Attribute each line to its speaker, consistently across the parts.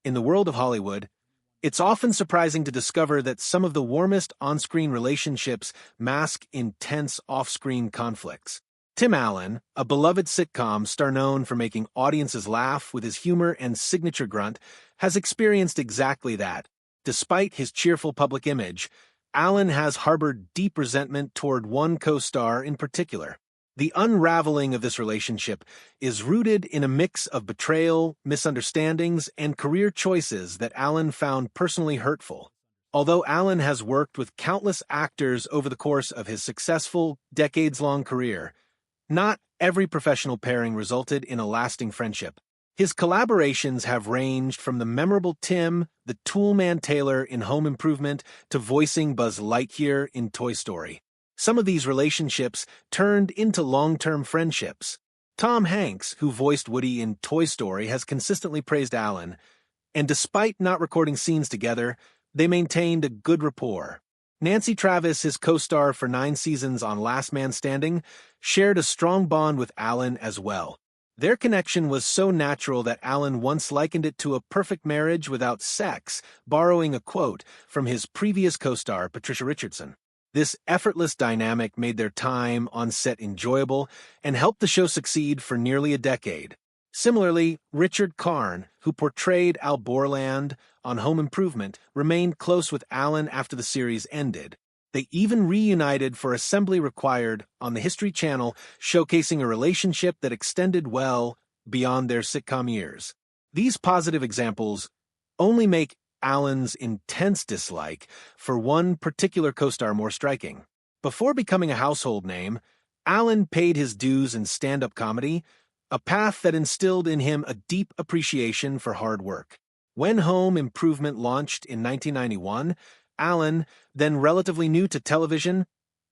Speaker 1: In the world of Hollywood, it's often surprising to discover that some of the warmest on-screen relationships mask intense off-screen conflicts. Tim Allen, a beloved sitcom star known for making audiences laugh with his humor and signature grunt, has experienced exactly that. Despite his cheerful public image, Allen has harbored deep resentment toward one co-star in particular. The unraveling of this relationship is rooted in a mix of betrayal, misunderstandings, and career choices that Allen found personally hurtful. Although Allen has worked with countless actors over the course of his successful, decades-long career, not every professional pairing resulted in a lasting friendship. His collaborations have ranged from the memorable Tim, the Toolman Taylor in Home Improvement, to voicing Buzz Lightyear in Toy Story. Some of these relationships turned into long-term friendships. Tom Hanks, who voiced Woody in Toy Story, has consistently praised Allen, and despite not recording scenes together, they maintained a good rapport. Nancy Travis, his co-star for 9 seasons on Last Man Standing, shared a strong bond with Allen as well. Their connection was so natural that Allen once likened it to a perfect marriage without sex, borrowing a quote from his previous co-star, Patricia Richardson. This effortless dynamic made their time on set enjoyable and helped the show succeed for nearly a decade. Similarly, Richard Karn, who portrayed Al Borland on Home Improvement, remained close with Allen after the series ended. They even reunited for Assembly Required on the History Channel, showcasing a relationship that extended well beyond their sitcom years. These positive examples only make Allen's intense dislike for one particular co-star more striking. Before becoming a household name, Allen paid his dues in stand-up comedy, a path that instilled in him a deep appreciation for hard work. When Home Improvement launched in 1991, Allen, then relatively new to television,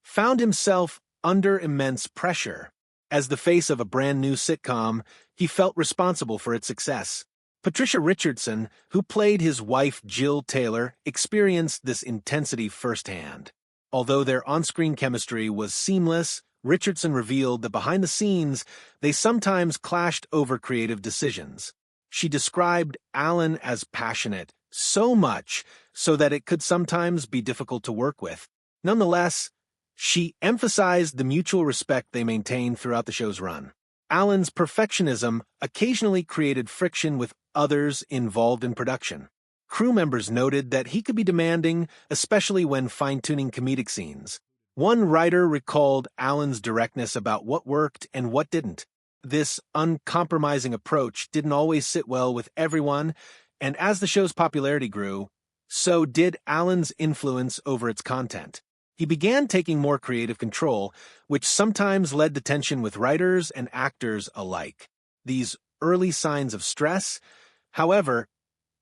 Speaker 1: found himself under immense pressure. As the face of a brand new sitcom, he felt responsible for its success. Patricia Richardson, who played his wife Jill Taylor, experienced this intensity firsthand. Although their on-screen chemistry was seamless, Richardson revealed that behind the scenes, they sometimes clashed over creative decisions. She described Allen as passionate, so much so that it could sometimes be difficult to work with. Nonetheless, she emphasized the mutual respect they maintained throughout the show's run. Allen's perfectionism occasionally created friction with others involved in production. Crew members noted that he could be demanding, especially when fine-tuning comedic scenes. One writer recalled Allen's directness about what worked and what didn't. This uncompromising approach didn't always sit well with everyone, and as the show's popularity grew, so did Allen's influence over its content. He began taking more creative control, which sometimes led to tension with writers and actors alike. These early signs of stress, however,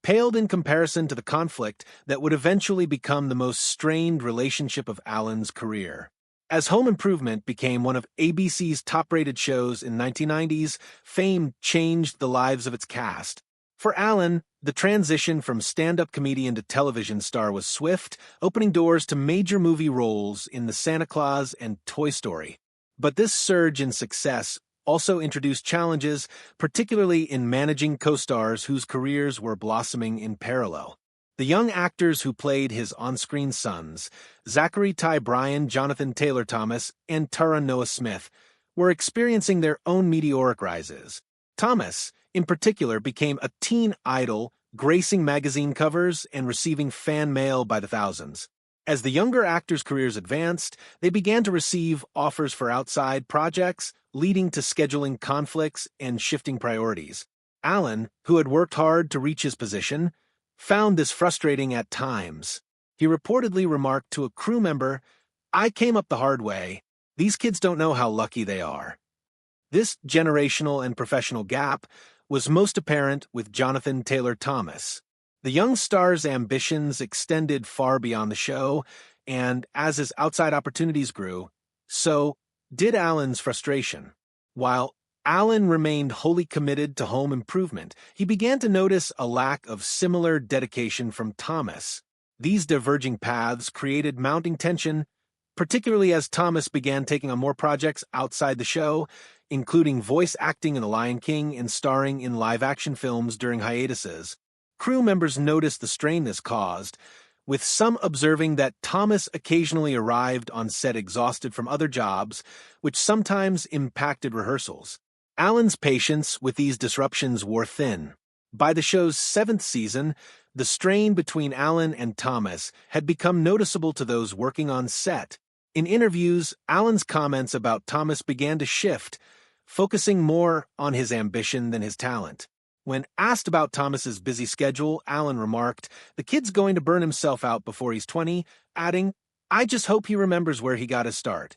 Speaker 1: paled in comparison to the conflict that would eventually become the most strained relationship of Allen's career. As Home Improvement became one of ABC's top-rated shows in the 1990s, fame changed the lives of its cast. For Allen, the transition from stand-up comedian to television star was swift, opening doors to major movie roles in The Santa Claus and Toy Story. But this surge in success also introduced challenges, particularly in managing co-stars whose careers were blossoming in parallel. The young actors who played his on-screen sons, Zachary Ty Bryan, Jonathan Taylor Thomas, and Tara Noah Smith, were experiencing their own meteoric rises. Thomas, in particular, became a teen idol, gracing magazine covers and receiving fan mail by the thousands. As the younger actors' careers advanced, they began to receive offers for outside projects, leading to scheduling conflicts and shifting priorities. Allen, who had worked hard to reach his position, found this frustrating at times. He reportedly remarked to a crew member, "I came up the hard way. These kids don't know how lucky they are." This generational and professional gap was most apparent with Jonathan Taylor Thomas. The young star's ambitions extended far beyond the show, and as his outside opportunities grew, so did Allen's frustration. While Allen remained wholly committed to Home Improvement, he began to notice a lack of similar dedication from Thomas. These diverging paths created mounting tension, particularly as Thomas began taking on more projects outside the show, including voice acting in The Lion King and starring in live-action films during hiatuses. Crew members noticed the strain this caused, with some observing that Thomas occasionally arrived on set exhausted from other jobs, which sometimes impacted rehearsals. Alan's patience with these disruptions wore thin. By the show's 7th season, the strain between Alan and Thomas had become noticeable to those working on set. In interviews, Alan's comments about Thomas began to shift, focusing more on his ambition than his talent. When asked about Thomas's busy schedule, Alan remarked, "The kid's going to burn himself out before he's 20, adding, "I just hope he remembers where he got his start."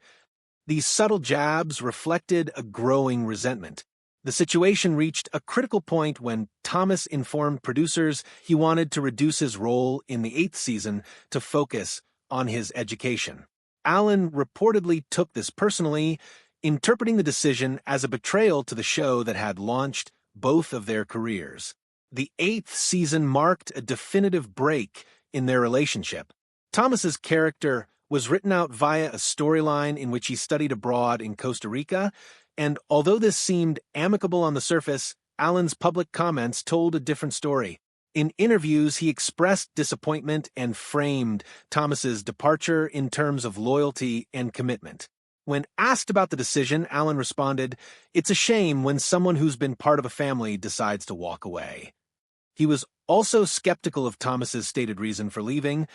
Speaker 1: These subtle jabs reflected a growing resentment. The situation reached a critical point when Thomas informed producers he wanted to reduce his role in the 8th season to focus on his education. Alan reportedly took this personally, interpreting the decision as a betrayal to the show that had launched both of their careers. The 8th season marked a definitive break in their relationship. Thomas's character was written out via a storyline in which he studied abroad in Costa Rica, and although this seemed amicable on the surface, Alan's public comments told a different story. In interviews, he expressed disappointment and framed Thomas's departure in terms of loyalty and commitment. When asked about the decision, Alan responded, "It's a shame when someone who's been part of a family decides to walk away." He was also skeptical of Thomas's stated reason for leaving,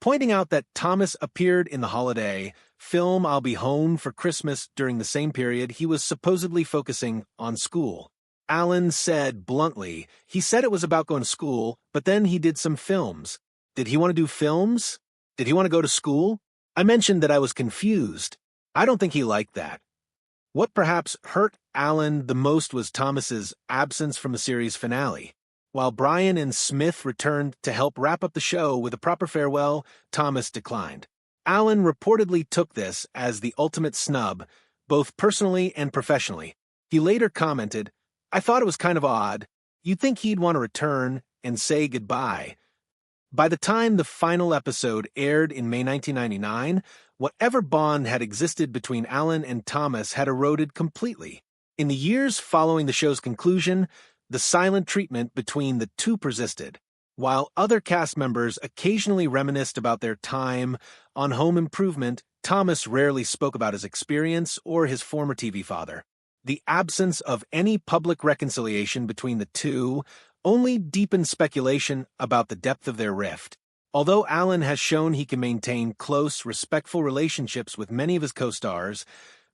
Speaker 1: pointing out that Thomas appeared in the holiday film I'll Be Home for Christmas during the same period he was supposedly focusing on school. Alan said bluntly, he said it was about going to school, but then he did some films. Did he want to do films? Did he want to go to school? I mentioned that I was confused. I don't think he liked that. What perhaps hurt Alan the most was Thomas's absence from the series finale. While Brian and Smith returned to help wrap up the show with a proper farewell, Thomas declined. Alan reportedly took this as the ultimate snub, both personally and professionally. He later commented, "I thought it was kind of odd. You'd think he'd want to return and say goodbye." By the time the final episode aired in May 1999, whatever bond had existed between Alan and Thomas had eroded completely. In the years following the show's conclusion, the silent treatment between the two persisted. While other cast members occasionally reminisced about their time on Home Improvement, Thomas rarely spoke about his experience or his former TV father. The absence of any public reconciliation between the two only deepened speculation about the depth of their rift. Although Alan has shown he can maintain close, respectful relationships with many of his co-stars,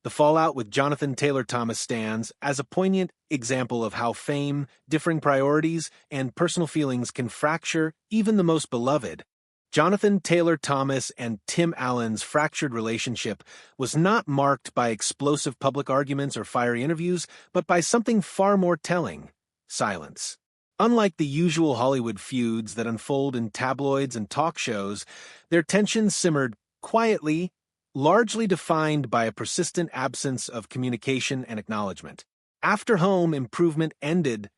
Speaker 1: the fallout with Jonathan Taylor Thomas stands as a poignant example of how fame, differing priorities, and personal feelings can fracture even the most beloved. Jonathan Taylor Thomas and Tim Allen's fractured relationship was not marked by explosive public arguments or fiery interviews, but by something far more telling: silence. Unlike the usual Hollywood feuds that unfold in tabloids and talk shows, their tensions simmered quietly, largely defined by a persistent absence of communication and acknowledgement. After Home Improvement ended,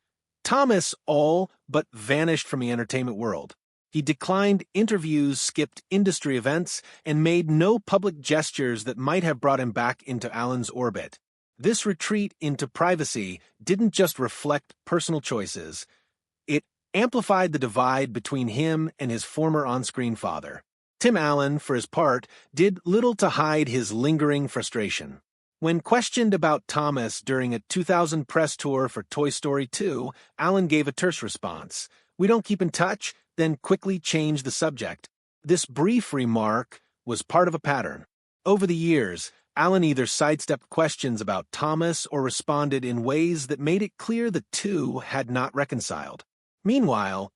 Speaker 1: Thomas all but vanished from the entertainment world. He declined interviews, skipped industry events, and made no public gestures that might have brought him back into Alan's orbit. This retreat into privacy didn't just reflect personal choices. It amplified the divide between him and his former on-screen father. Tim Allen, for his part, did little to hide his lingering frustration. When questioned about Thomas during a 2000 press tour for Toy Story 2, Allen gave a terse response. "We don't keep in touch," then quickly changed the subject. This brief remark was part of a pattern. Over the years, Allen either sidestepped questions about Thomas or responded in ways that made it clear the two had not reconciled. Meanwhile,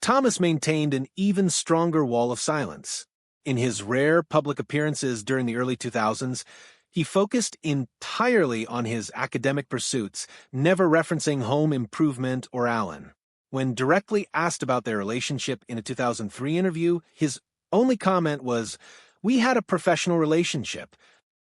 Speaker 1: Thomas maintained an even stronger wall of silence. In his rare public appearances during the early 2000s, he focused entirely on his academic pursuits, never referencing Home Improvement or Alan. When directly asked about their relationship in a 2003 interview, his only comment was, "We had a professional relationship."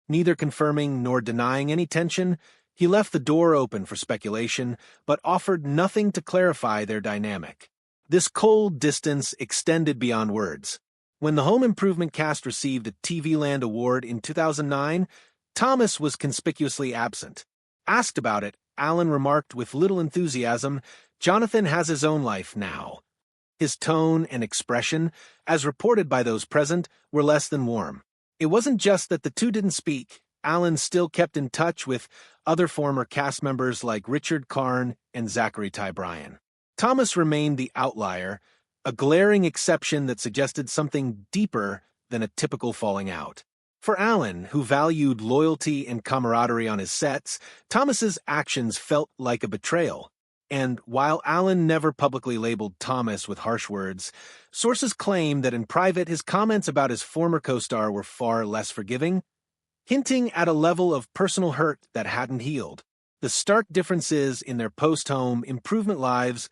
Speaker 1: Neither confirming nor denying any tension, he left the door open for speculation, but offered nothing to clarify their dynamic. This cold distance extended beyond words. When the Home Improvement cast received a TV Land Award in 2009, Thomas was conspicuously absent. Asked about it, Allen remarked with little enthusiasm, "Jonathan has his own life now." His tone and expression, as reported by those present, were less than warm. It wasn't just that the two didn't speak. Allen still kept in touch with other former cast members like Richard Karn and Zachary Ty Bryan. Thomas remained the outlier, a glaring exception that suggested something deeper than a typical falling out. For Allen, who valued loyalty and camaraderie on his sets, Thomas's actions felt like a betrayal. And while Allen never publicly labeled Thomas with harsh words, sources claim that in private his comments about his former co-star were far less forgiving, hinting at a level of personal hurt that hadn't healed. The stark differences in their post-home improvement lives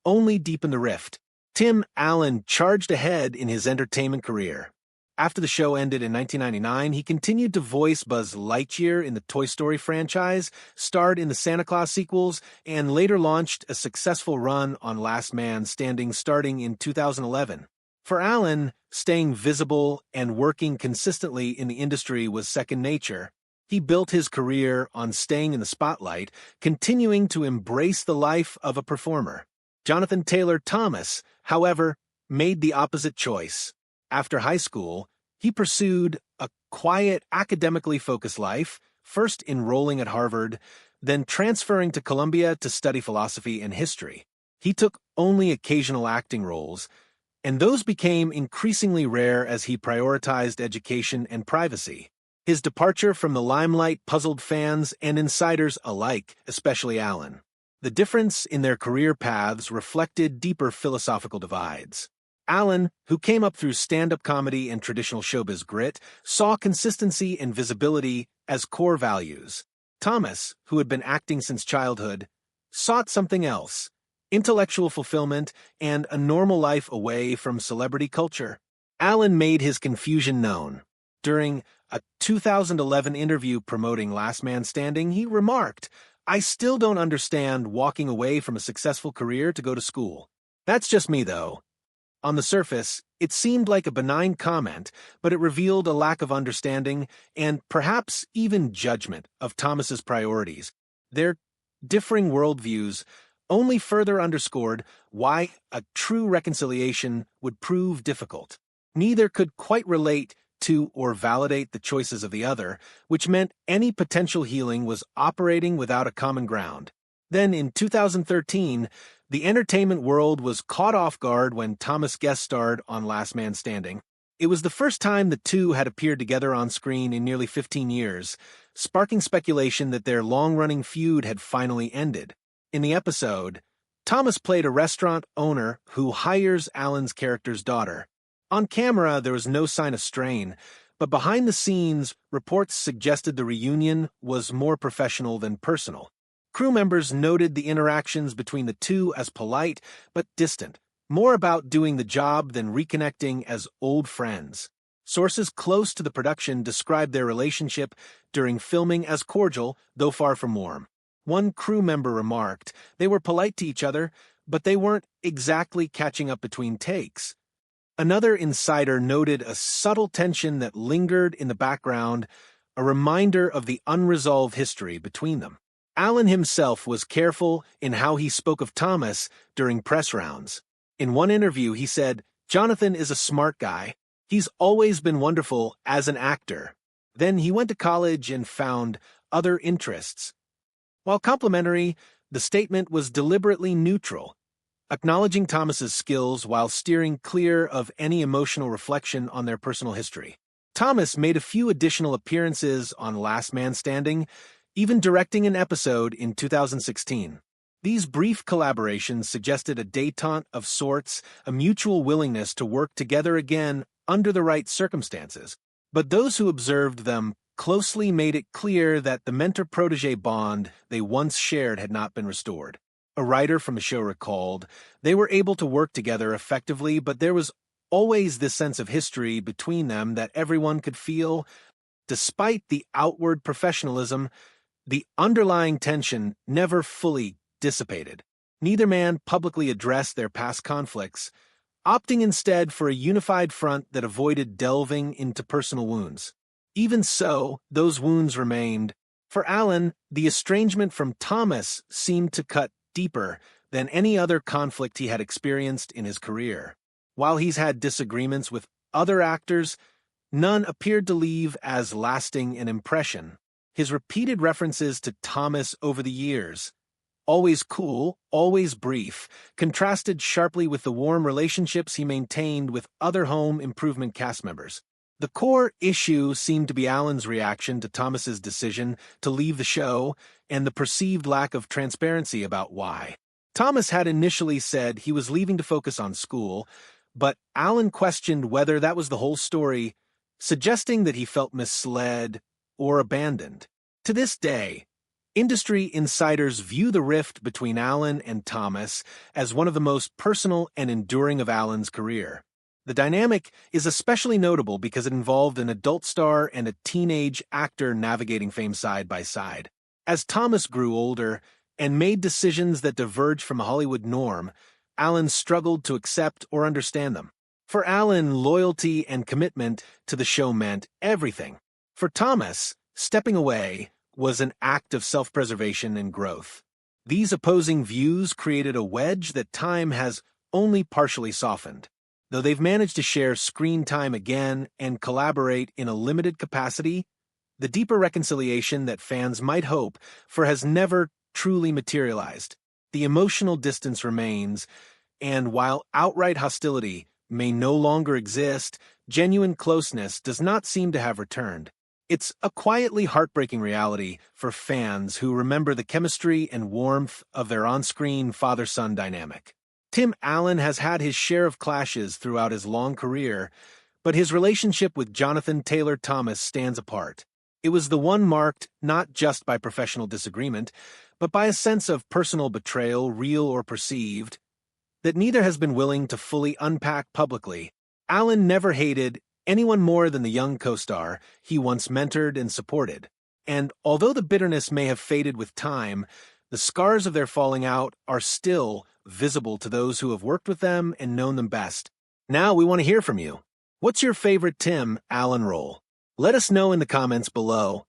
Speaker 1: only deepened the rift. Tim Allen charged ahead in his entertainment career. After the show ended in 1999, he continued to voice Buzz Lightyear in the Toy Story franchise, starred in the Santa Claus sequels, and later launched a successful run on Last Man Standing starting in 2011. For Allen, staying visible and working consistently in the industry was second nature. He built his career on staying in the spotlight, continuing to embrace the life of a performer. Jonathan Taylor Thomas, however, made the opposite choice. After high school, he pursued a quiet, academically focused life, first enrolling at Harvard, then transferring to Columbia to study philosophy and history. He took only occasional acting roles, and those became increasingly rare as he prioritized education and privacy. His departure from the limelight puzzled fans and insiders alike, especially Allen. The difference in their career paths reflected deeper philosophical divides. Allen, who came up through stand-up comedy and traditional showbiz grit, saw consistency and visibility as core values. Thomas, who had been acting since childhood, sought something else: intellectual fulfillment and a normal life away from celebrity culture. Allen made his confusion known. During a 2011 interview promoting Last Man Standing, he remarked, "I still don't understand walking away from a successful career to go to school. That's just me, though." On the surface, it seemed like a benign comment, but it revealed a lack of understanding and perhaps even judgment of Thomas's priorities. Their differing worldviews only further underscored why a true reconciliation would prove difficult. Neither could quite relate to or validate the choices of the other, which meant any potential healing was operating without a common ground. Then, in 2013, the entertainment world was caught off guard when Thomas guest starred on Last Man Standing. It was the first time the two had appeared together on screen in nearly 15 years, sparking speculation that their long-running feud had finally ended. In the episode, Thomas played a restaurant owner who hires Allen's character's daughter. On camera, there was no sign of strain, but behind the scenes, reports suggested the reunion was more professional than personal. Crew members noted the interactions between the two as polite but distant, more about doing the job than reconnecting as old friends. Sources close to the production described their relationship during filming as cordial, though far from warm. One crew member remarked they were polite to each other, but they weren't exactly catching up between takes. Another insider noted a subtle tension that lingered in the background, a reminder of the unresolved history between them. Allen himself was careful in how he spoke of Thomas during press rounds. In one interview, he said, "Jonathan is a smart guy. He's always been wonderful as an actor. Then he went to college and found other interests." While complimentary, the statement was deliberately neutral, acknowledging Thomas's skills while steering clear of any emotional reflection on their personal history. Thomas made a few additional appearances on Last Man Standing, even directing an episode in 2016. These brief collaborations suggested a détente of sorts, a mutual willingness to work together again under the right circumstances. But those who observed them closely made it clear that the mentor-protege bond they once shared had not been restored. A writer from the show recalled, "They were able to work together effectively, but there was always this sense of history between them that everyone could feel. Despite the outward professionalism, the underlying tension never fully dissipated. Neither man publicly addressed their past conflicts, opting instead for a unified front that avoided delving into personal wounds. Even so, those wounds remained. For Allen, the estrangement from Thomas seemed to cut deeper, than any other conflict he had experienced in his career. While he's had disagreements with other actors, none appeared to leave as lasting an impression. His repeated references to Thomas over the years, always cool, always brief, contrasted sharply with the warm relationships he maintained with other Home Improvement cast members. The core issue seemed to be Alan's reaction to Thomas's decision to leave the show and the perceived lack of transparency about why. Thomas had initially said he was leaving to focus on school, but Alan questioned whether that was the whole story, suggesting that he felt misled or abandoned. To this day, industry insiders view the rift between Alan and Thomas as one of the most personal and enduring of Alan's career. The dynamic is especially notable because it involved an adult star and a teenage actor navigating fame side by side. As Thomas grew older and made decisions that diverged from a Hollywood norm, Alan struggled to accept or understand them. For Alan, loyalty and commitment to the show meant everything. For Thomas, stepping away was an act of self-preservation and growth. These opposing views created a wedge that time has only partially softened. Though they've managed to share screen time again and collaborate in a limited capacity, the deeper reconciliation that fans might hope for has never truly materialized. The emotional distance remains, and while outright hostility may no longer exist, genuine closeness does not seem to have returned. It's a quietly heartbreaking reality for fans who remember the chemistry and warmth of their on-screen father-son dynamic. Tim Allen has had his share of clashes throughout his long career, but his relationship with Jonathan Taylor Thomas stands apart. It was the one marked not just by professional disagreement, but by a sense of personal betrayal, real or perceived, that neither has been willing to fully unpack publicly. Allen never hated anyone more than the young co-star he once mentored and supported. And although the bitterness may have faded with time, the scars of their falling out are still visible to those who have worked with them and known them best. Now we want to hear from you. What's your favorite Tim Allen role? Let us know in the comments below.